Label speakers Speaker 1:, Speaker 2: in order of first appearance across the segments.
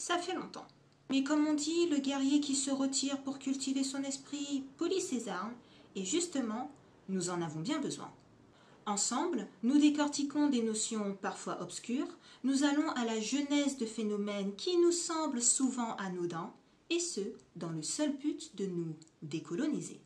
Speaker 1: ça fait longtemps. Mais comme on dit, le guerrier qui se retire pour cultiver son esprit polit ses armes, et justement, nous en avons bien besoin. Ensemble, nous décortiquons des notions parfois obscures, nous allons à la genèse de phénomènes qui nous semblent souvent anodins, et ce, dans le seul but de nous décoloniser.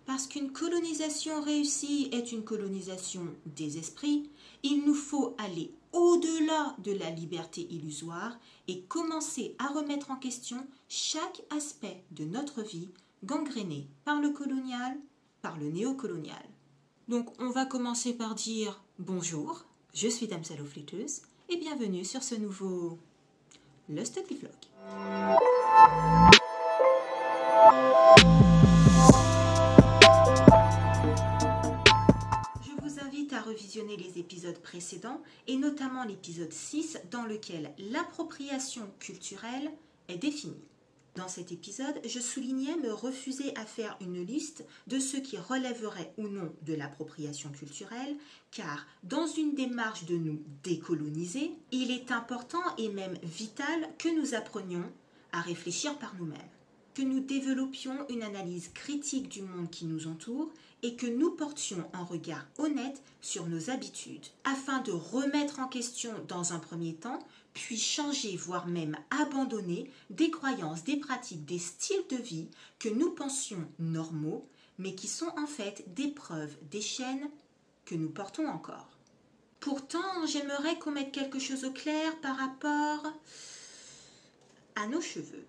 Speaker 1: Parce qu'une colonisation réussie est une colonisation des esprits, il nous faut aller au-delà de la liberté illusoire et commencer à remettre en question chaque aspect de notre vie gangréné par le colonial, par le néocolonial. Donc on va commencer par dire bonjour, je suis Dame Saloflûteuse et bienvenue sur ce nouveau Le Study Vlog. Je vous invite à revisionner les épisodes précédents et notamment l'épisode 6 dans lequel l'appropriation culturelle est définie. Dans cet épisode, je soulignais me refuser à faire une liste de ce qui relèverait ou non de l'appropriation culturelle, car dans une démarche de nous décoloniser, il est important et même vital que nous apprenions à réfléchir par nous-mêmes, que nous développions une analyse critique du monde qui nous entoure et que nous portions un regard honnête sur nos habitudes, afin de remettre en question dans un premier temps, puis changer, voire même abandonner des croyances, des pratiques, des styles de vie que nous pensions normaux, mais qui sont en fait des preuves, des chaînes que nous portons encore. Pourtant, j'aimerais qu'on mette quelque chose au clair par rapport à nos cheveux.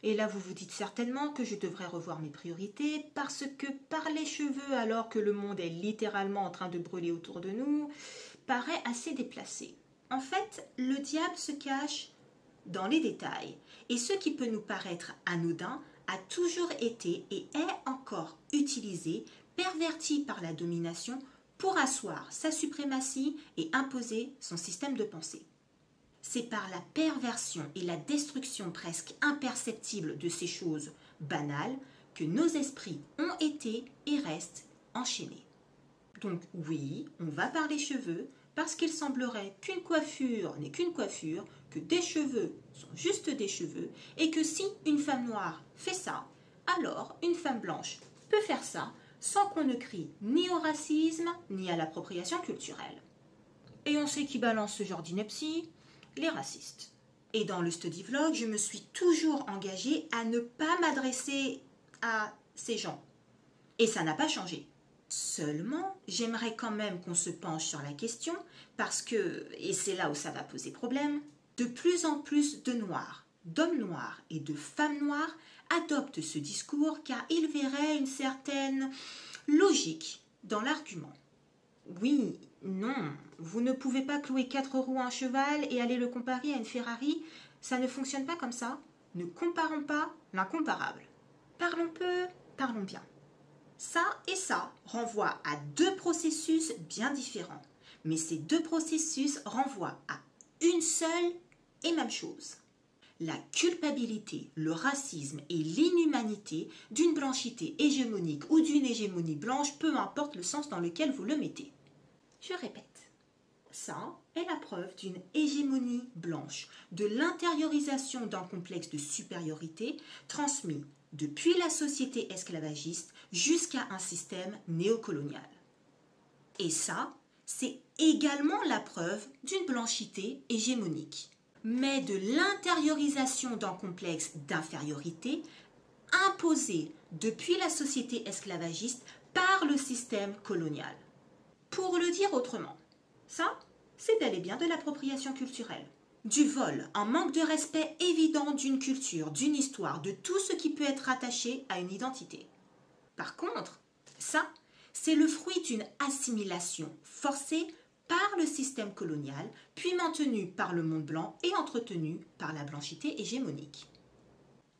Speaker 1: Et là, vous vous dites certainement que je devrais revoir mes priorités parce que parler cheveux alors que le monde est littéralement en train de brûler autour de nous paraît assez déplacé. En fait, le diable se cache dans les détails et ce qui peut nous paraître anodin a toujours été et est encore utilisé, perverti par la domination pour asseoir sa suprématie et imposer son système de pensée. C'est par la perversion et la destruction presque imperceptible de ces choses banales que nos esprits ont été et restent enchaînés. Donc oui, on va parler cheveux parce qu'il semblerait qu'une coiffure n'est qu'une coiffure, que des cheveux sont juste des cheveux et que si une femme noire fait ça, alors une femme blanche peut faire ça sans qu'on ne crie ni au racisme ni à l'appropriation culturelle. Et on sait qui balance ce genre d'ineptie ? Les racistes. Et dans le study vlog, je me suis toujours engagée à ne pas m'adresser à ces gens. Et ça n'a pas changé. Seulement, j'aimerais quand même qu'on se penche sur la question parce que, et c'est là où ça va poser problème, de plus en plus de noirs, d'hommes noirs et de femmes noires adoptent ce discours car ils verraient une certaine logique dans l'argument. Oui, non, vous ne pouvez pas clouer 4 roues à un cheval et aller le comparer à une Ferrari, ça ne fonctionne pas comme ça. Ne comparons pas l'incomparable. Parlons peu, parlons bien. Ça et ça renvoient à deux processus bien différents, mais ces deux processus renvoient à une seule et même chose. La culpabilité, le racisme et l'inhumanité d'une blanchité hégémonique ou d'une hégémonie blanche, peu importe le sens dans lequel vous le mettez. Je répète, ça est la preuve d'une hégémonie blanche, de l'intériorisation d'un complexe de supériorité transmis depuis la société esclavagiste jusqu'à un système néocolonial. Et ça, c'est également la preuve d'une blanchité hégémonique, mais de l'intériorisation d'un complexe d'infériorité imposé depuis la société esclavagiste par le système colonial. Pour le dire autrement, ça, c'est bel et bien de l'appropriation culturelle. Du vol, un manque de respect évident d'une culture, d'une histoire, de tout ce qui peut être attaché à une identité. Par contre, ça, c'est le fruit d'une assimilation forcée par le système colonial, puis maintenue par le monde blanc et entretenue par la blanchité hégémonique.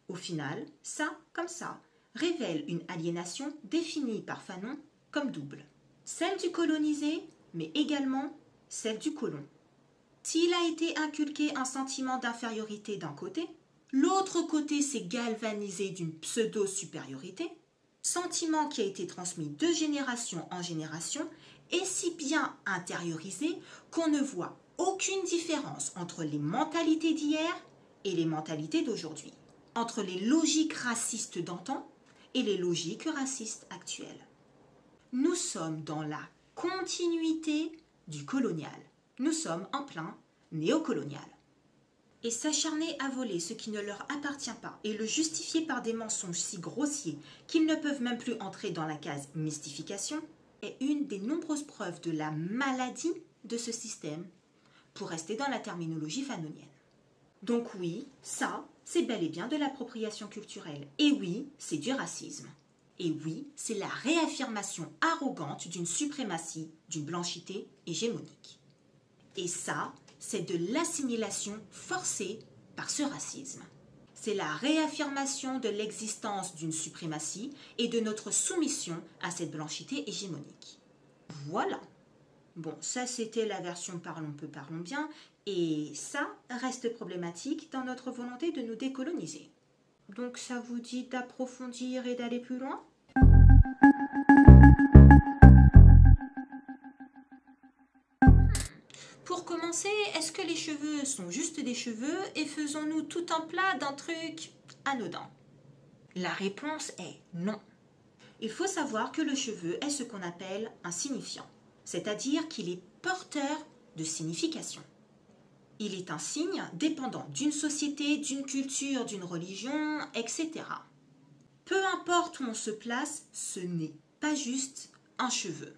Speaker 1: Au final, ça, comme ça, révèle une aliénation définie par Fanon comme double. Celle du colonisé, mais également celle du colon. S'il a été inculqué un sentiment d'infériorité d'un côté, l'autre côté s'est galvanisé d'une pseudo-supériorité, sentiment qui a été transmis de génération en génération et si bien intériorisé qu'on ne voit aucune différence entre les mentalités d'hier et les mentalités d'aujourd'hui, entre les logiques racistes d'antan et les logiques racistes actuelles. Nous sommes dans la continuité du colonial. Nous sommes en plein néocolonial. Et s'acharner à voler ce qui ne leur appartient pas et le justifier par des mensonges si grossiers qu'ils ne peuvent même plus entrer dans la case mystification est une des nombreuses preuves de la maladie de ce système, pour rester dans la terminologie fanonienne. Donc oui, ça, c'est bel et bien de l'appropriation culturelle. Et oui, c'est du racisme. Et oui, c'est la réaffirmation arrogante d'une suprématie, d'une blanchité hégémonique. Et ça, c'est de l'assimilation forcée par ce racisme. C'est la réaffirmation de l'existence d'une suprématie et de notre soumission à cette blanchité hégémonique. Voilà. Bon, ça c'était la version parlons peu, parlons bien, et ça reste problématique dans notre volonté de nous décoloniser. Donc ça vous dit d'approfondir et d'aller plus loin ? Pour commencer, est-ce que les cheveux sont juste des cheveux et faisons-nous tout un plat d'un truc anodin ? La réponse est non. Il faut savoir que le cheveu est ce qu'on appelle un signifiant, c'est-à-dire qu'il est porteur de signification. Il est un signe dépendant d'une société, d'une culture, d'une religion, etc. Peu importe où on se place, ce n'est pas juste un cheveu.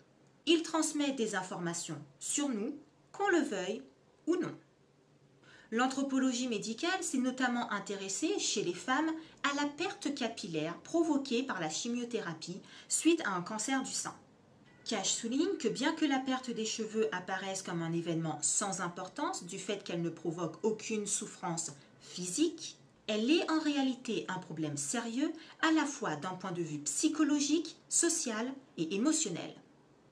Speaker 1: Il transmet des informations sur nous, qu'on le veuille ou non. L'anthropologie médicale s'est notamment intéressée chez les femmes à la perte capillaire provoquée par la chimiothérapie suite à un cancer du sein. Cash souligne que bien que la perte des cheveux apparaisse comme un événement sans importance du fait qu'elle ne provoque aucune souffrance physique, elle est en réalité un problème sérieux à la fois d'un point de vue psychologique, social et émotionnel.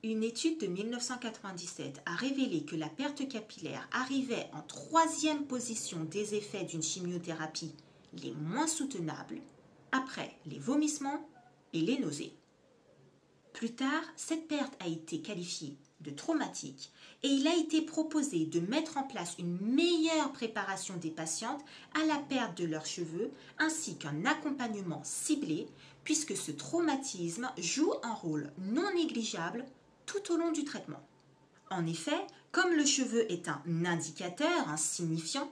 Speaker 1: Une étude de 1997 a révélé que la perte capillaire arrivait en 3e position des effets d'une chimiothérapie les moins soutenables, après les vomissements et les nausées. Plus tard, cette perte a été qualifiée de traumatique et il a été proposé de mettre en place une meilleure préparation des patientes à la perte de leurs cheveux ainsi qu'un accompagnement ciblé puisque ce traumatisme joue un rôle non négligeable tout au long du traitement. En effet, comme le cheveu est un indicateur, un signifiant,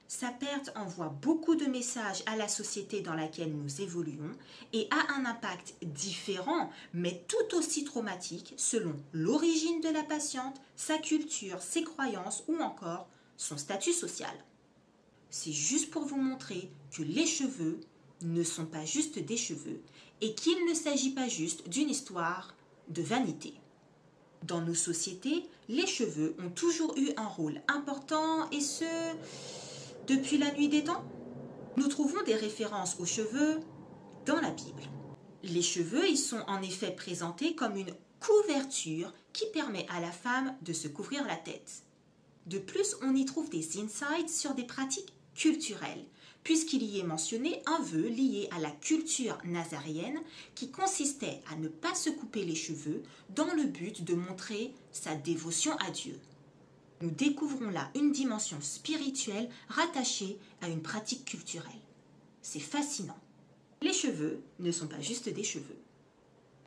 Speaker 1: sa perte envoie beaucoup de messages à la société dans laquelle nous évoluons et a un impact différent, mais tout aussi traumatique selon l'origine de la patiente, sa culture, ses croyances ou encore son statut social. C'est juste pour vous montrer que les cheveux ne sont pas juste des cheveux et qu'il ne s'agit pas juste d'une histoire de vanité. Dans nos sociétés, les cheveux ont toujours eu un rôle important et ce, depuis la nuit des temps. Nous trouvons des références aux cheveux dans la Bible. Les cheveux y sont en effet présentés comme une couverture qui permet à la femme de se couvrir la tête. De plus, on y trouve des insights sur des pratiques culturelles, puisqu'il y est mentionné un vœu lié à la culture nazaréenne qui consistait à ne pas se couper les cheveux dans le but de montrer sa dévotion à Dieu. Nous découvrons là une dimension spirituelle rattachée à une pratique culturelle. C'est fascinant. Les cheveux ne sont pas juste des cheveux.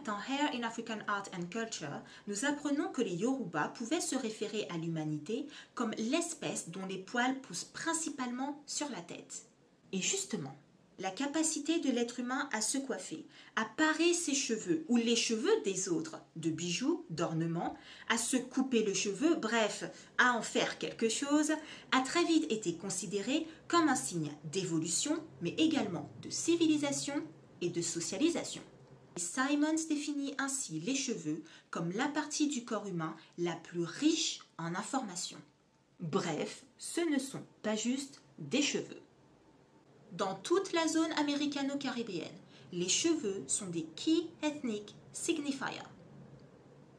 Speaker 1: Dans Hair in African Art and Culture, nous apprenons que les Yoruba pouvaient se référer à l'humanité comme l'espèce dont les poils poussent principalement sur la tête. Et justement, la capacité de l'être humain à se coiffer, à parer ses cheveux ou les cheveux des autres, de bijoux, d'ornements, à se couper le cheveu, bref, à en faire quelque chose, a très vite été considéré comme un signe d'évolution, mais également de civilisation et de socialisation. Simons définit ainsi les cheveux comme la partie du corps humain la plus riche en informations. Bref, ce ne sont pas juste des cheveux. Dans toute la zone américano-caribéenne, les cheveux sont des Key Ethnic Signifiers.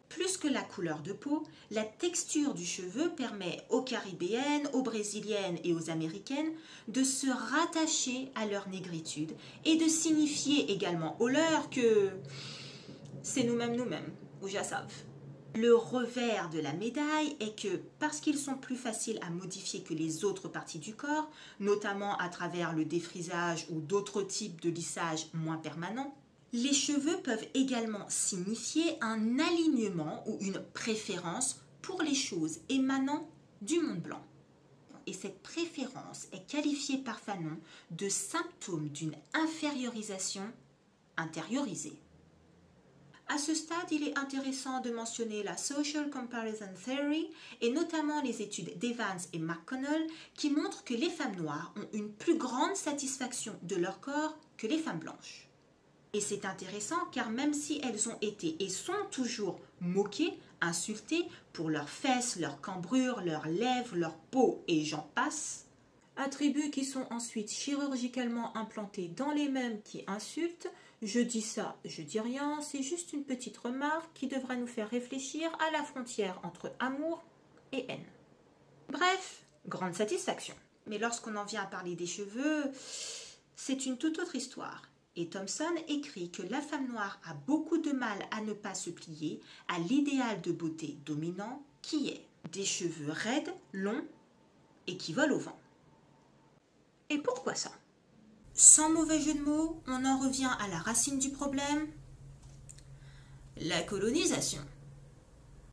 Speaker 1: Plus que la couleur de peau, la texture du cheveu permet aux Caribéennes, aux Brésiliennes et aux Américaines de se rattacher à leur négritude et de signifier également aux leurs que c'est nous-mêmes, ou já savent. Le revers de la médaille est que, parce qu'ils sont plus faciles à modifier que les autres parties du corps, notamment à travers le défrisage ou d'autres types de lissage moins permanents, les cheveux peuvent également signifier un alignement ou une préférence pour les choses émanant du monde blanc. Et cette préférence est qualifiée par Fanon de symptôme d'une infériorisation intériorisée. À ce stade, il est intéressant de mentionner la Social Comparison Theory et notamment les études d'Evans et McConnell qui montrent que les femmes noires ont une plus grande satisfaction de leur corps que les femmes blanches. Et c'est intéressant car même si elles ont été et sont toujours moquées, insultées pour leurs fesses, leurs cambrures, leurs lèvres, leur peau et j'en passe, attributs qui sont ensuite chirurgicalement implantés dans les mêmes qui insultent, je dis ça, je dis rien, c'est juste une petite remarque qui devra nous faire réfléchir à la frontière entre amour et haine. Bref, grande satisfaction. Mais lorsqu'on en vient à parler des cheveux, c'est une toute autre histoire. Et Thompson écrit que la femme noire a beaucoup de mal à ne pas se plier à l'idéal de beauté dominant qui est des cheveux raides, longs et qui volent au vent. Et pourquoi ça? Sans mauvais jeu de mots, on en revient à la racine du problème, la colonisation.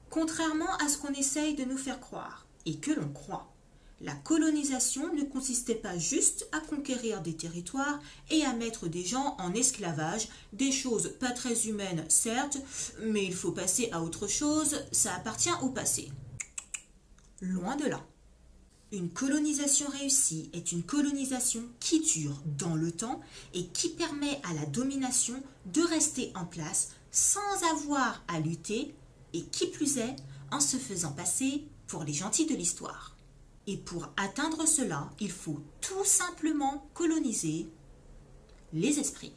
Speaker 1: Contrairement à ce qu'on essaye de nous faire croire, et que l'on croit, la colonisation ne consistait pas juste à conquérir des territoires et à mettre des gens en esclavage, des choses pas très humaines certes, mais il faut passer à autre chose, ça appartient au passé. Loin de là. Une colonisation réussie est une colonisation qui dure dans le temps et qui permet à la domination de rester en place sans avoir à lutter et qui plus est en se faisant passer pour les gentils de l'histoire. Et pour atteindre cela, il faut tout simplement coloniser les esprits.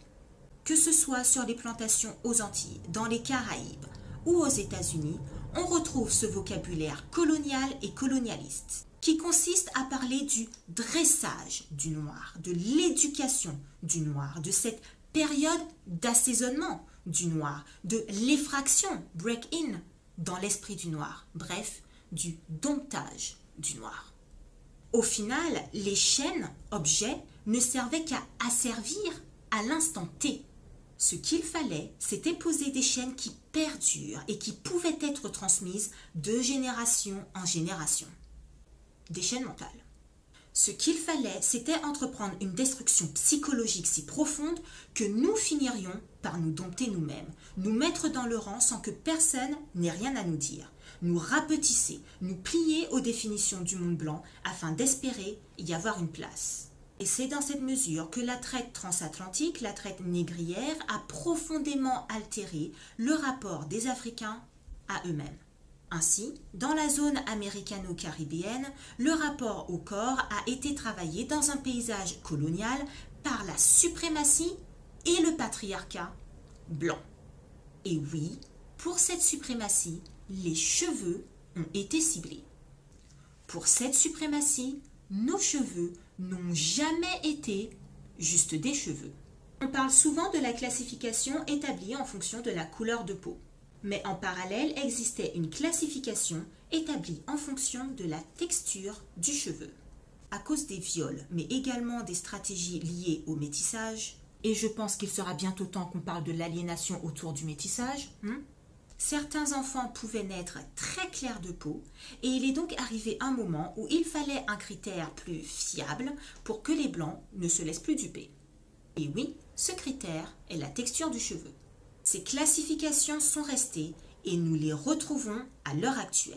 Speaker 1: Que ce soit sur les plantations aux Antilles, dans les Caraïbes ou aux États-Unis, on retrouve ce vocabulaire colonial et colonialiste qui consiste à parler du dressage du noir, de l'éducation du noir, de cette période d'assaisonnement du noir, de l'effraction, break-in, dans l'esprit du noir, bref, du domptage du noir. Au final, les chaînes, objets, ne servaient qu'à asservir à l'instant T. Ce qu'il fallait, c'était poser des chaînes qui perdurent et qui pouvaient être transmises de génération en génération. Des chaînes mentales. Ce qu'il fallait, c'était entreprendre une destruction psychologique si profonde que nous finirions par nous dompter nous-mêmes, nous mettre dans le rang sans que personne n'ait rien à nous dire, nous rapetisser, nous plier aux définitions du monde blanc afin d'espérer y avoir une place. Et c'est dans cette mesure que la traite transatlantique, la traite négrière, a profondément altéré le rapport des Africains à eux-mêmes. Ainsi, dans la zone américano-caribéenne, le rapport au corps a été travaillé dans un paysage colonial par la suprématie et le patriarcat blanc. Et oui, pour cette suprématie, les cheveux ont été ciblés. Pour cette suprématie, nos cheveux n'ont jamais été juste des cheveux. On parle souvent de la classification établie en fonction de la couleur de peau. Mais en parallèle existait une classification établie en fonction de la texture du cheveu. À cause des viols, mais également des stratégies liées au métissage, et je pense qu'il sera bientôt temps qu'on parle de l'aliénation autour du métissage, certains enfants pouvaient naître très clairs de peau, et il est donc arrivé un moment où il fallait un critère plus fiable pour que les blancs ne se laissent plus duper. Et oui, ce critère est la texture du cheveu. Ces classifications sont restées et nous les retrouvons à l'heure actuelle.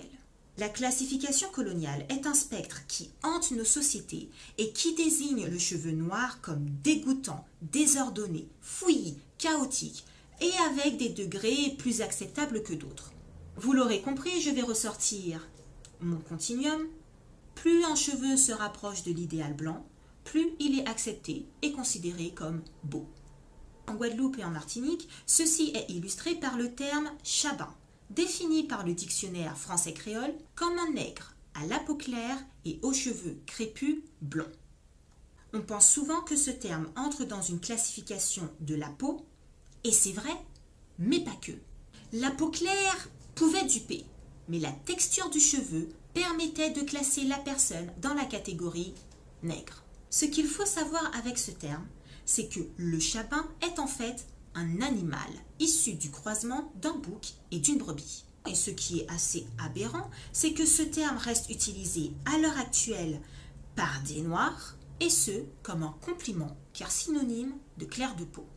Speaker 1: La classification coloniale est un spectre qui hante nos sociétés et qui désigne le cheveu noir comme dégoûtant, désordonné, fouillis, chaotique et avec des degrés plus acceptables que d'autres. Vous l'aurez compris, je vais ressortir mon continuum. Plus un cheveu se rapproche de l'idéal blanc, plus il est accepté et considéré comme beau. En Guadeloupe et en Martinique, ceci est illustré par le terme « chabin », défini par le dictionnaire français-créole comme un nègre à la peau claire et aux cheveux crépus blonds. On pense souvent que ce terme entre dans une classification de la peau, et c'est vrai, mais pas que. La peau claire, pouvait duper, mais la texture du cheveu permettait de classer la personne dans la catégorie nègre. Ce qu'il faut savoir avec ce terme, c'est que le chabin est en fait un animal issu du croisement d'un bouc et d'une brebis. Et ce qui est assez aberrant, c'est que ce terme reste utilisé à l'heure actuelle par des noirs, et ce, comme un compliment, car synonyme de clair de peau.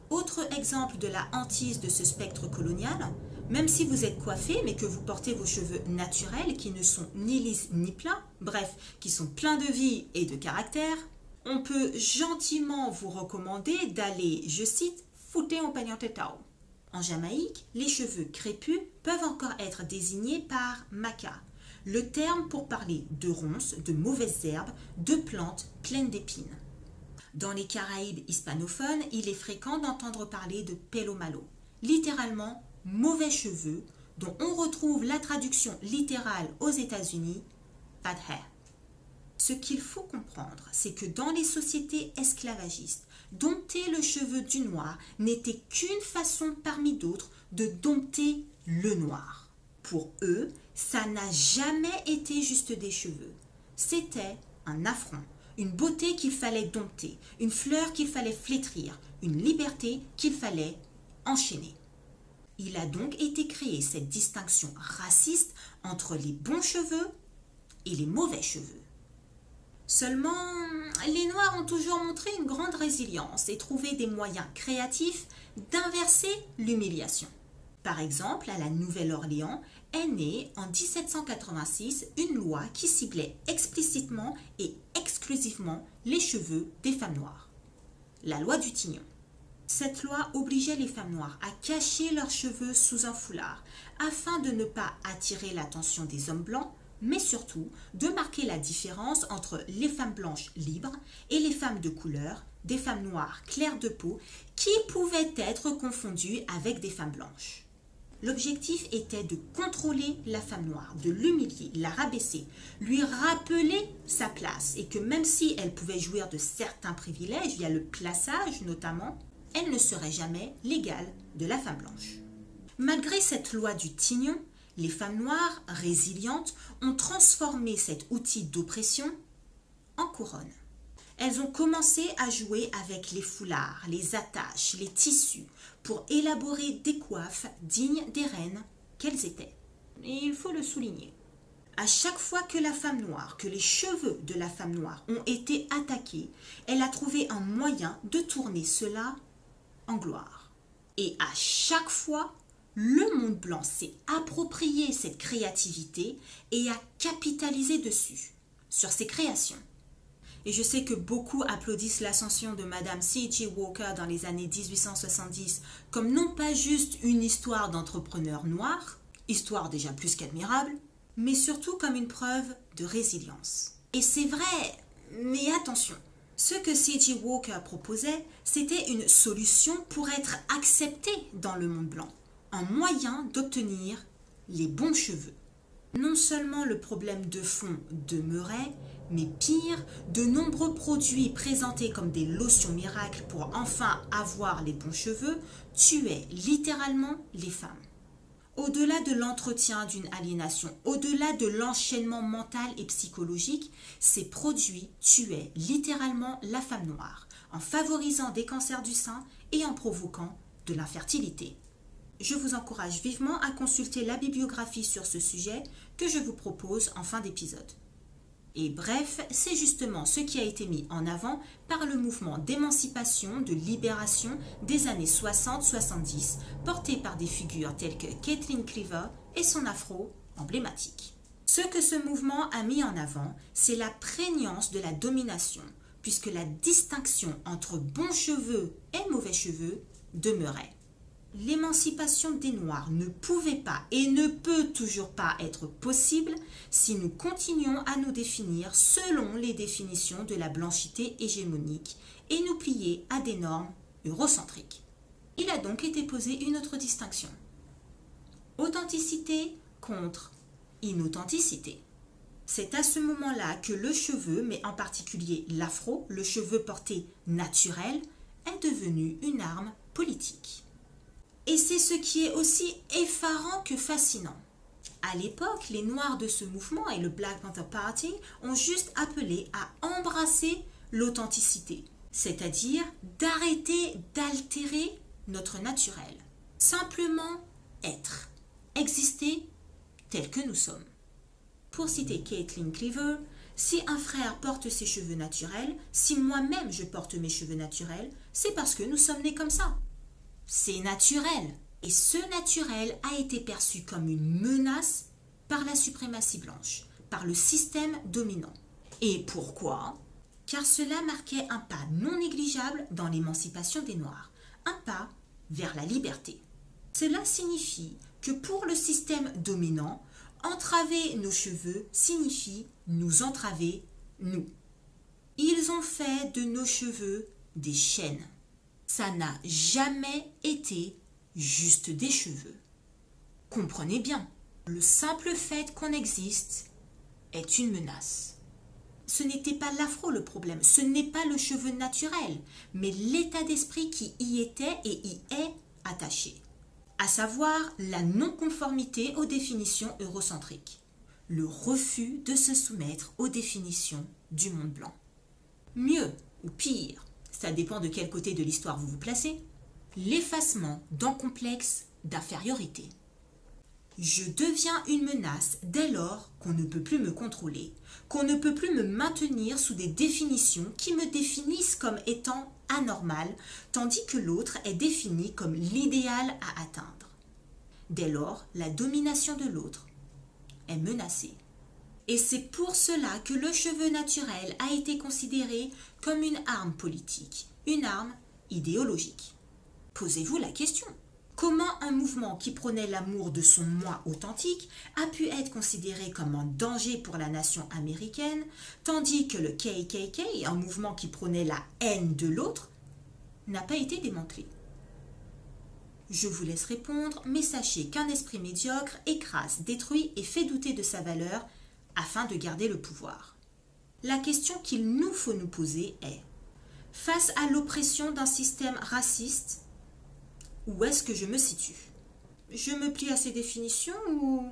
Speaker 1: Autre exemple de la hantise de ce spectre colonial, même si vous êtes coiffé mais que vous portez vos cheveux naturels qui ne sont ni lisses ni plats, bref, qui sont pleins de vie et de caractère, on peut gentiment vous recommander d'aller, je cite, « fouter en pagnantetao ». En Jamaïque, les cheveux crépus peuvent encore être désignés par maca, le terme pour parler de ronces, de mauvaises herbes, de plantes pleines d'épines. Dans les Caraïbes hispanophones, il est fréquent d'entendre parler de pelo malo, littéralement mauvais cheveux, dont on retrouve la traduction littérale aux États-Unis, bad hair. Ce qu'il faut comprendre, c'est que dans les sociétés esclavagistes, dompter le cheveu du noir n'était qu'une façon parmi d'autres de dompter le noir. Pour eux, ça n'a jamais été juste des cheveux. C'était un affront, une beauté qu'il fallait dompter, une fleur qu'il fallait flétrir, une liberté qu'il fallait enchaîner. Il a donc été créé cette distinction raciste entre les bons cheveux et les mauvais cheveux. Seulement, les Noirs ont toujours montré une grande résilience et trouvé des moyens créatifs d'inverser l'humiliation. Par exemple, à la Nouvelle-Orléans est née en 1786 une loi qui ciblait explicitement et exclusivement les cheveux des femmes noires. La loi du Tignon. Cette loi obligeait les femmes noires à cacher leurs cheveux sous un foulard afin de ne pas attirer l'attention des hommes blancs, mais surtout de marquer la différence entre les femmes blanches libres et les femmes de couleur, des femmes noires claires de peau, qui pouvaient être confondues avec des femmes blanches. L'objectif était de contrôler la femme noire, de l'humilier, la rabaisser, lui rappeler sa place et que même si elle pouvait jouir de certains privilèges via le plaçage notamment, elle ne serait jamais l'égale de la femme blanche. Malgré cette loi du Tignon, les femmes noires, résilientes, ont transformé cet outil d'oppression en couronne. Elles ont commencé à jouer avec les foulards, les attaches, les tissus, pour élaborer des coiffes dignes des reines qu'elles étaient. Et il faut le souligner. À chaque fois que la femme noire, que les cheveux de la femme noire ont été attaqués, elle a trouvé un moyen de tourner cela en gloire. Et à chaque fois, le monde blanc s'est approprié cette créativité et a capitalisé dessus, sur ses créations. Et je sais que beaucoup applaudissent l'ascension de Madame C.J. Walker dans les années 1870 comme non pas juste une histoire d'entrepreneur noir, histoire déjà plus qu'admirable, mais surtout comme une preuve de résilience. Et c'est vrai, mais attention, ce que C.J. Walker proposait, c'était une solution pour être accepté dans le monde blanc, un moyen d'obtenir les bons cheveux. Non seulement le problème de fond demeurait, mais pire, de nombreux produits présentés comme des lotions miracles pour enfin avoir les bons cheveux tuaient littéralement les femmes. Au-delà de l'entretien d'une aliénation, au-delà de l'enchaînement mental et psychologique, ces produits tuaient littéralement la femme noire, en favorisant des cancers du sein et en provoquant de l'infertilité. Je vous encourage vivement à consulter la bibliographie sur ce sujet que je vous propose en fin d'épisode. Et bref, c'est justement ce qui a été mis en avant par le mouvement d'émancipation, de libération des années 60-70, porté par des figures telles que Kathleen Cleaver et son afro emblématique. Ce que ce mouvement a mis en avant, c'est la prégnance de la domination, puisque la distinction entre bons cheveux et mauvais cheveux demeurait. L'émancipation des Noirs ne pouvait pas et ne peut toujours pas être possible si nous continuons à nous définir selon les définitions de la blanchité hégémonique et nous plier à des normes eurocentriques. Il a donc été posé une autre distinction. Authenticité contre inauthenticité. C'est à ce moment-là que le cheveu, mais en particulier l'afro, le cheveu porté naturel, est devenu une arme politique. Et c'est ce qui est aussi effarant que fascinant. À l'époque, les Noirs de ce mouvement et le Black Panther Party ont juste appelé à embrasser l'authenticité, c'est-à-dire d'arrêter d'altérer notre naturel. Simplement être, exister tel que nous sommes. Pour citer Caitlin Cleaver, si un frère porte ses cheveux naturels, si moi-même je porte mes cheveux naturels, c'est parce que nous sommes nés comme ça. C'est naturel. Et ce naturel a été perçu comme une menace par la suprématie blanche, par le système dominant. Et pourquoi? Car cela marquait un pas non négligeable dans l'émancipation des Noirs, un pas vers la liberté. Cela signifie que pour le système dominant, entraver nos cheveux signifie nous entraver, nous. Ils ont fait de nos cheveux des chaînes. Ça n'a jamais été juste des cheveux. Comprenez bien, le simple fait qu'on existe est une menace. Ce n'était pas l'afro le problème, ce n'est pas le cheveu naturel, mais l'état d'esprit qui y était et y est attaché, à savoir la non-conformité aux définitions eurocentriques, le refus de se soumettre aux définitions du monde blanc. Mieux ou pire, ça dépend de quel côté de l'histoire vous vous placez, l'effacement d'un complexe d'infériorité. Je deviens une menace dès lors qu'on ne peut plus me contrôler, qu'on ne peut plus me maintenir sous des définitions qui me définissent comme étant anormal, tandis que l'autre est défini comme l'idéal à atteindre. Dès lors, la domination de l'autre est menacée. Et c'est pour cela que le cheveu naturel a été considéré comme une arme politique, une arme idéologique. Posez-vous la question. Comment un mouvement qui prônait l'amour de son moi authentique a pu être considéré comme un danger pour la nation américaine, tandis que le KKK, un mouvement qui prônait la haine de l'autre, n'a pas été démantelé? Je vous laisse répondre, mais sachez qu'un esprit médiocre écrase, détruit et fait douter de sa valeur afin de garder le pouvoir. La question qu'il nous faut nous poser est, face à l'oppression d'un système raciste, où est-ce que je me situe? Je me plie à ces définitions ou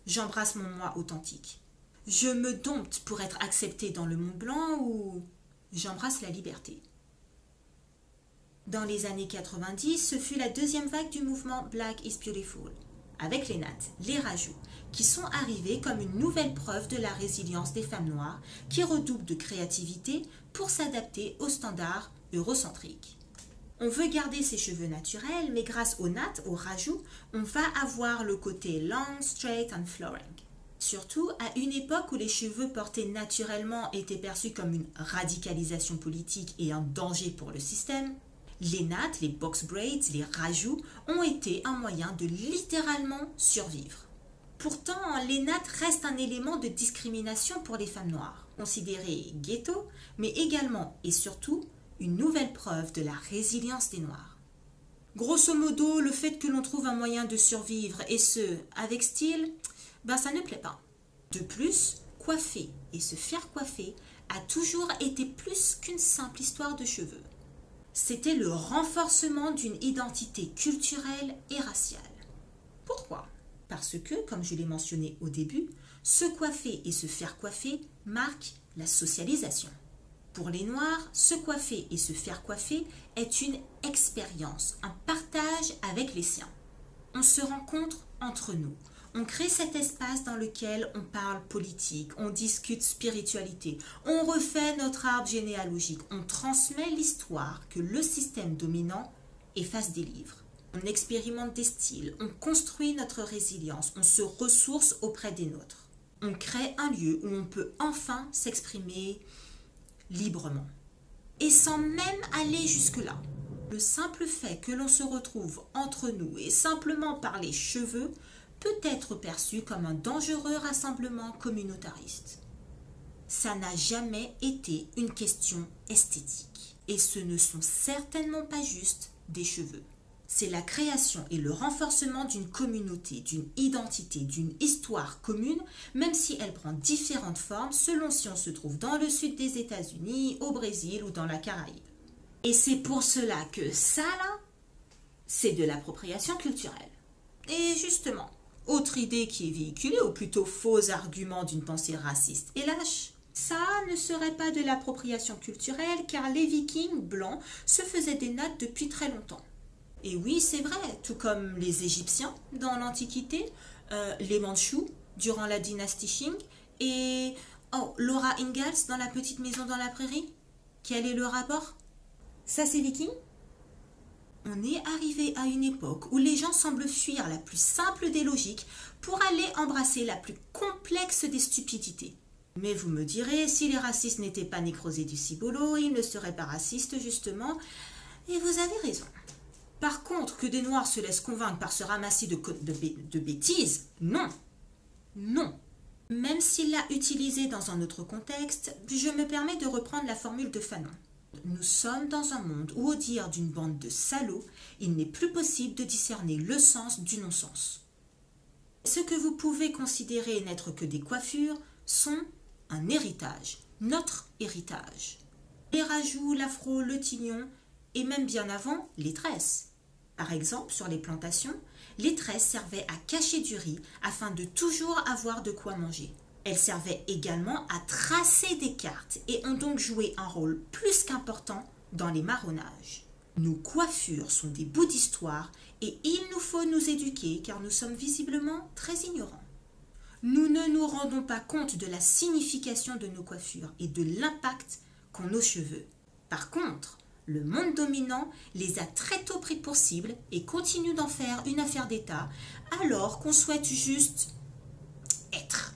Speaker 1: j'embrasse mon moi authentique? Je me dompte pour être acceptée dans le monde blanc ou j'embrasse la liberté? Dans les années 90, ce fut la deuxième vague du mouvement Black is Beautiful, avec les Nats, les rajouts, qui sont arrivés comme une nouvelle preuve de la résilience des femmes noires qui redoublent de créativité pour s'adapter aux standards eurocentriques. On veut garder ses cheveux naturels, mais grâce aux nattes, aux rajouts, on va avoir le côté long, straight and flowing. Surtout à une époque où les cheveux portés naturellement étaient perçus comme une radicalisation politique et un danger pour le système, les nattes, les box braids, les rajouts ont été un moyen de littéralement survivre. Pourtant, les nattes restent un élément de discrimination pour les femmes noires, considérées ghetto, mais également et surtout une nouvelle preuve de la résilience des Noirs. Grosso modo, le fait que l'on trouve un moyen de survivre et ce, avec style, ça ne plaît pas. De plus, coiffer et se faire coiffer a toujours été plus qu'une simple histoire de cheveux. C'était le renforcement d'une identité culturelle et raciale. Pourquoi? Parce que, comme je l'ai mentionné au début, se coiffer et se faire coiffer marquent la socialisation. Pour les Noirs, se coiffer et se faire coiffer est une expérience, un partage avec les siens. On se rencontre entre nous. On crée cet espace dans lequel on parle politique, on discute spiritualité, on refait notre arbre généalogique, on transmet l'histoire que le système dominant efface des livres. On expérimente des styles, on construit notre résilience, on se ressource auprès des nôtres. On crée un lieu où on peut enfin s'exprimer librement. Et sans même aller jusque-là. Le simple fait que l'on se retrouve entre nous et simplement par les cheveux peut être perçu comme un dangereux rassemblement communautariste. Ça n'a jamais été une question esthétique. Et ce ne sont certainement pas juste des cheveux. C'est la création et le renforcement d'une communauté, d'une identité, d'une histoire commune, même si elle prend différentes formes selon si on se trouve dans le sud des États-Unis, au Brésil ou dans la Caraïbe. Et c'est pour cela que ça là, c'est de l'appropriation culturelle. Et justement, autre idée qui est véhiculée, ou plutôt faux argument d'une pensée raciste et lâche, ça ne serait pas de l'appropriation culturelle car les Vikings blancs se faisaient des nattes depuis très longtemps. Et oui, c'est vrai, tout comme les Égyptiens dans l'Antiquité, les Mandchous durant la dynastie Qing et Laura Ingalls dans La Petite Maison dans la Prairie. Quel est le rapport? Ça, c'est Viking? On est arrivé à une époque où les gens semblent fuir la plus simple des logiques pour aller embrasser la plus complexe des stupidités. Mais vous me direz, si les racistes n'étaient pas nécrosés du cibolo, ils ne seraient pas racistes justement, et vous avez raison. Par contre, que des Noirs se laissent convaincre par ce ramassis de bêtises, non. Non. Même s'il l'a utilisé dans un autre contexte, je me permets de reprendre la formule de Fanon. Nous sommes dans un monde où, au dire d'une bande de salauds, il n'est plus possible de discerner le sens du non-sens. Ce que vous pouvez considérer n'être que des coiffures sont un héritage, notre héritage. Les rajouts, l'afro, le tignon, et même bien avant, les tresses. Par exemple, sur les plantations, les tresses servaient à cacher du riz afin de toujours avoir de quoi manger. Elles servaient également à tracer des cartes et ont donc joué un rôle plus qu'important dans les marronnages. Nos coiffures sont des bouts d'histoire et il nous faut nous éduquer car nous sommes visiblement très ignorants. Nous ne nous rendons pas compte de la signification de nos coiffures et de l'impact qu'ont nos cheveux. Par contre, le monde dominant les a très tôt pris pour cible et continue d'en faire une affaire d'État alors qu'on souhaite juste être.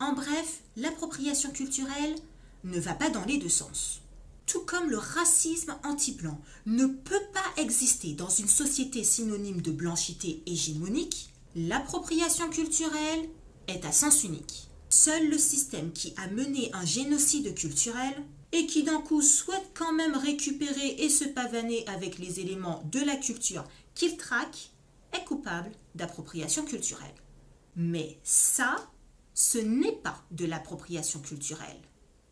Speaker 1: En bref, l'appropriation culturelle ne va pas dans les deux sens. Tout comme le racisme anti-blanc ne peut pas exister dans une société synonyme de blanchité hégémonique, l'appropriation culturelle est à sens unique. Seul le système qui a mené un génocide culturel et qui d'un coup souhaite quand même récupérer et se pavaner avec les éléments de la culture qu'il traque est coupable d'appropriation culturelle. Mais ça, ce n'est pas de l'appropriation culturelle.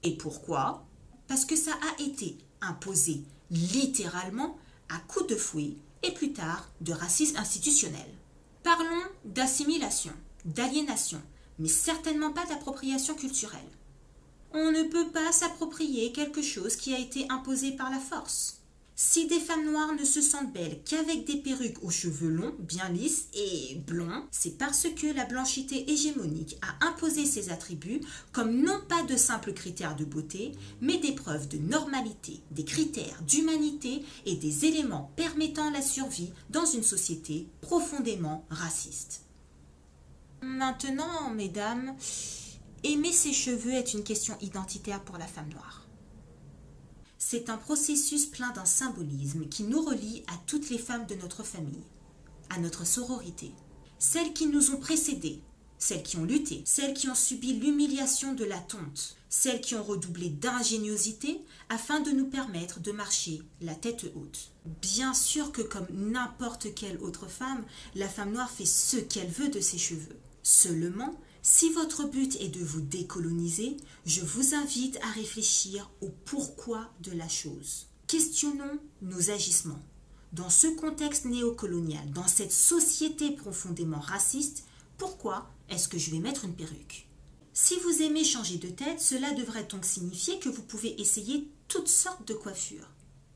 Speaker 1: Et pourquoi? Parce que ça a été imposé littéralement à coups de fouet et plus tard de racisme institutionnel. Parlons d'assimilation, d'aliénation, mais certainement pas d'appropriation culturelle. On ne peut pas s'approprier quelque chose qui a été imposé par la force. Si des femmes noires ne se sentent belles qu'avec des perruques aux cheveux longs, bien lisses et blonds, c'est parce que la blanchité hégémonique a imposé ces attributs comme non pas de simples critères de beauté, mais des preuves de normalité, des critères d'humanité et des éléments permettant la survie dans une société profondément raciste. Maintenant, mesdames, aimer ses cheveux est une question identitaire pour la femme noire. C'est un processus plein d'un symbolisme qui nous relie à toutes les femmes de notre famille, à notre sororité, celles qui nous ont précédées, celles qui ont lutté, celles qui ont subi l'humiliation de la tonte, celles qui ont redoublé d'ingéniosité afin de nous permettre de marcher la tête haute. Bien sûr que comme n'importe quelle autre femme, la femme noire fait ce qu'elle veut de ses cheveux. Seulement, si votre but est de vous décoloniser, je vous invite à réfléchir au pourquoi de la chose. Questionnons nos agissements. Dans ce contexte néocolonial, dans cette société profondément raciste, pourquoi est-ce que je vais mettre une perruque? Si vous aimez changer de tête, cela devrait donc signifier que vous pouvez essayer toutes sortes de coiffures.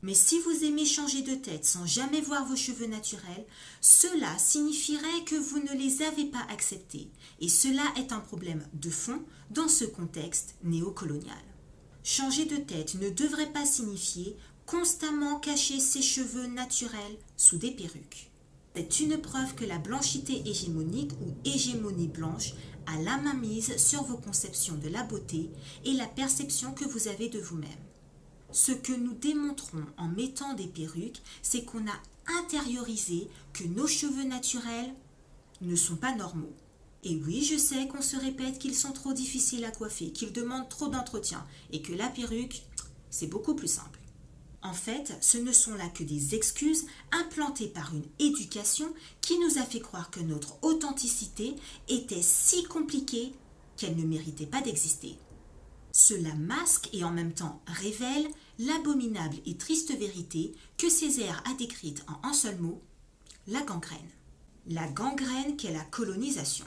Speaker 1: Mais si vous aimez changer de tête sans jamais voir vos cheveux naturels, cela signifierait que vous ne les avez pas acceptés. Et cela est un problème de fond dans ce contexte néocolonial. Changer de tête ne devrait pas signifier constamment cacher ses cheveux naturels sous des perruques. C'est une preuve que la blanchité hégémonique ou hégémonie blanche a la main mise sur vos conceptions de la beauté et la perception que vous avez de vous-même. Ce que nous démontrons en mettant des perruques, c'est qu'on a intériorisé que nos cheveux naturels ne sont pas normaux. Et oui, je sais qu'on se répète qu'ils sont trop difficiles à coiffer, qu'ils demandent trop d'entretien et que la perruque, c'est beaucoup plus simple. En fait, ce ne sont là que des excuses implantées par une éducation qui nous a fait croire que notre authenticité était si compliquée qu'elle ne méritait pas d'exister. Cela masque et en même temps révèle l'abominable et triste vérité que Césaire a décrite en un seul mot, la gangrène. La gangrène qu'est la colonisation.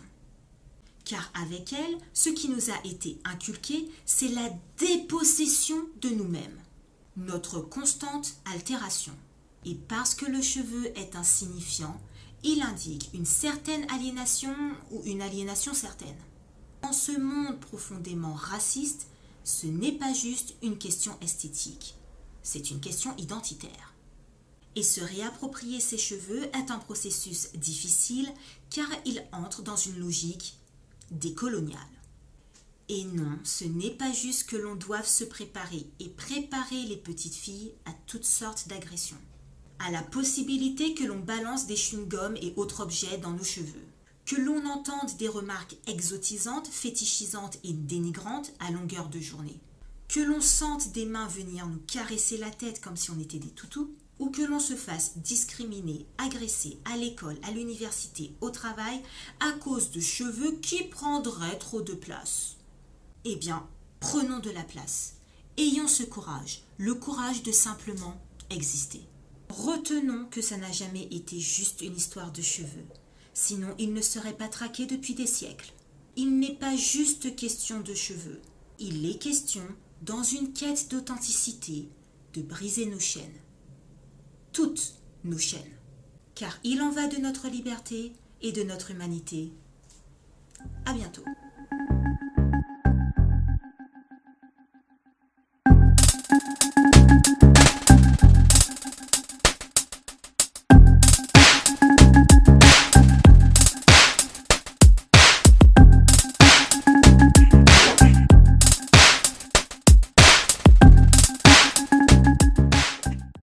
Speaker 1: Car avec elle, ce qui nous a été inculqué, c'est la dépossession de nous-mêmes, notre constante altération. Et parce que le cheveu est insignifiant, il indique une certaine aliénation ou une aliénation certaine. Dans ce monde profondément raciste, ce n'est pas juste une question esthétique, c'est une question identitaire. Et se réapproprier ses cheveux est un processus difficile car il entre dans une logique décoloniale. Et non, ce n'est pas juste que l'on doive se préparer et préparer les petites filles à toutes sortes d'agressions. À la possibilité que l'on balance des chewing-gums et autres objets dans nos cheveux. Que l'on entende des remarques exotisantes, fétichisantes et dénigrantes à longueur de journée. Que l'on sente des mains venir nous caresser la tête comme si on était des toutous. Ou que l'on se fasse discriminer, agresser à l'école, à l'université, au travail, à cause de cheveux qui prendraient trop de place. Eh bien, prenons de la place. Ayons ce courage, le courage de simplement exister. Retenons que ça n'a jamais été juste une histoire de cheveux, sinon ils ne seraient pas traqués depuis des siècles. Il n'est pas juste question de cheveux, il est question, dans une quête d'authenticité, de briser nos chaînes. Toutes nos chaînes, car il en va de notre liberté et de notre humanité. À bientôt.